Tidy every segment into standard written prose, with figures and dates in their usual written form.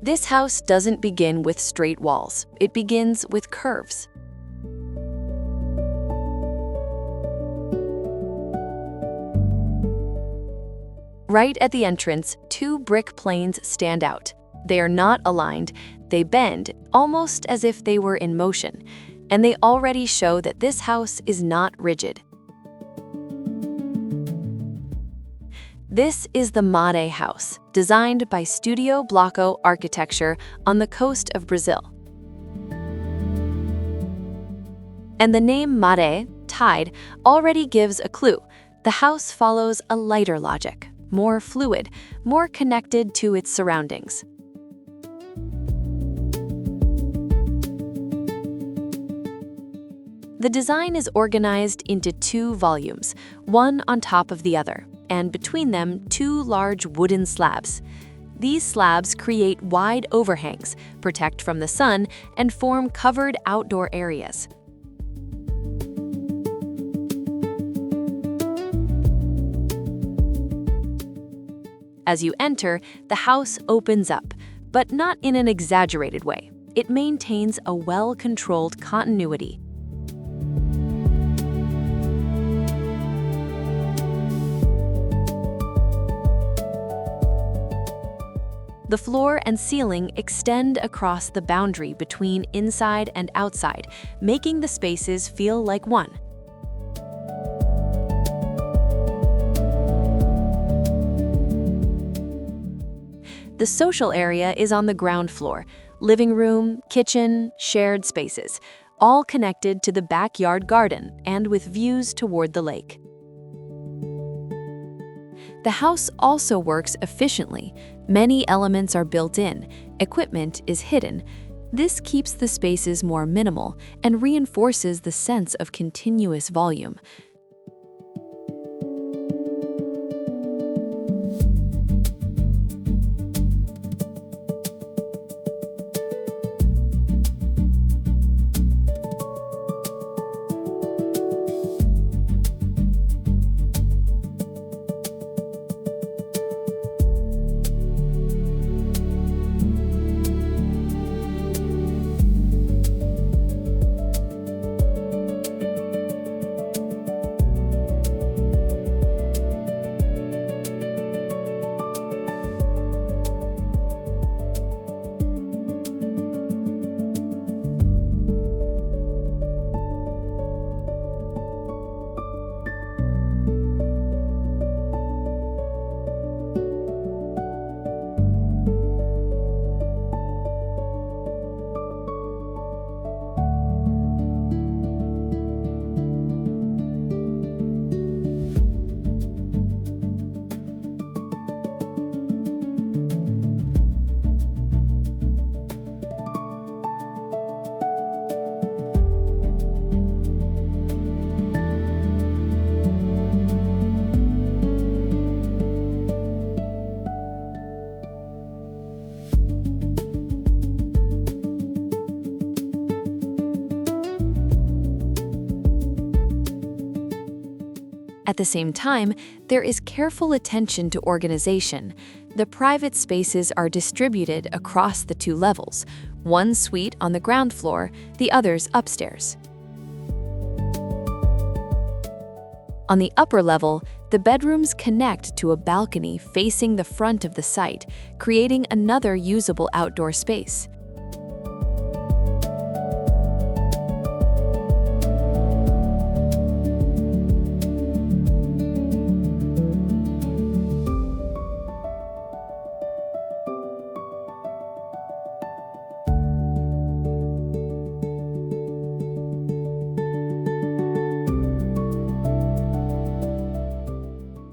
This house doesn't begin with straight walls. It begins with curves. Right at the entrance, two brick planes stand out. They are not aligned, they bend, almost as if they were in motion, and they already show that this house is not rigid. This is the Maré House, designed by Studio Bloco Arquitetura on the coast of Brazil. And the name Maré, tide, already gives a clue. The house follows a lighter logic, more fluid, more connected to its surroundings. The design is organized into two volumes, one on top of the other, and between them, two large wooden slabs. These slabs create wide overhangs, protect from the sun, and form covered outdoor areas. As you enter, the house opens up, but not in an exaggerated way. It maintains a well-controlled continuity. The floor and ceiling extend across the boundary between inside and outside, making the spaces feel like one. The social area is on the ground floor, living room, kitchen, shared spaces, all connected to the backyard garden and with views toward the lake. The house also works efficiently. Many elements are built in, equipment is hidden. This keeps the spaces more minimal and reinforces the sense of continuous volume. At the same time, there is careful attention to organization. The private spaces are distributed across the two levels, one suite on the ground floor, the others upstairs. On the upper level, the bedrooms connect to a balcony facing the front of the site, creating another usable outdoor space.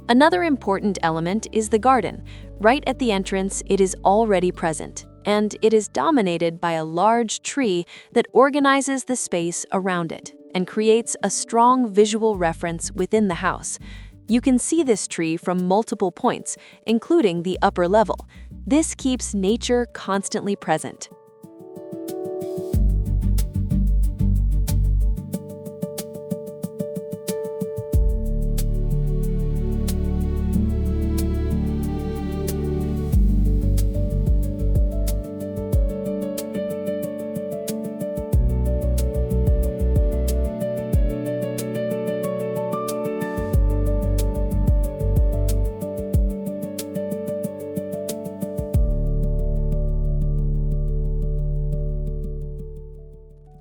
Another important element is the garden. Right at the entrance, it is already present, and it is dominated by a large tree that organizes the space around it and creates a strong visual reference within the house. You can see this tree from multiple points, including the upper level. This keeps nature constantly present.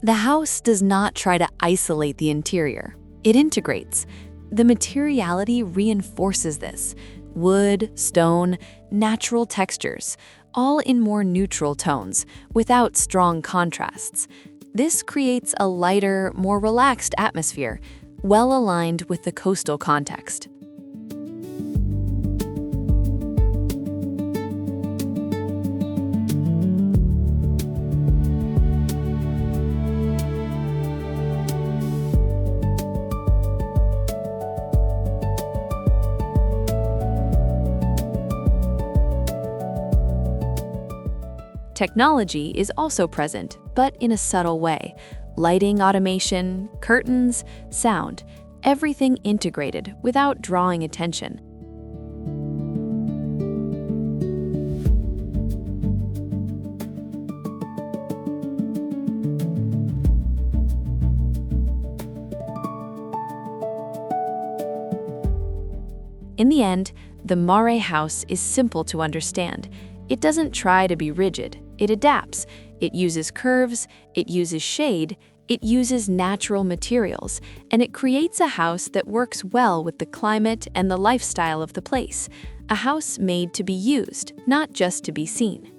The house does not try to isolate the interior. It integrates. The materiality reinforces this. Wood, stone, natural textures, all in more neutral tones, without strong contrasts. This creates a lighter, more relaxed atmosphere, well aligned with the coastal context. Technology is also present, but in a subtle way. Lighting automation, curtains, sound, everything integrated without drawing attention. In the end, the Maré House is simple to understand. It doesn't try to be rigid. It adapts. It uses curves, it uses shade, it uses natural materials, and it creates a house that works well with the climate and the lifestyle of the place. A house made to be used, not just to be seen.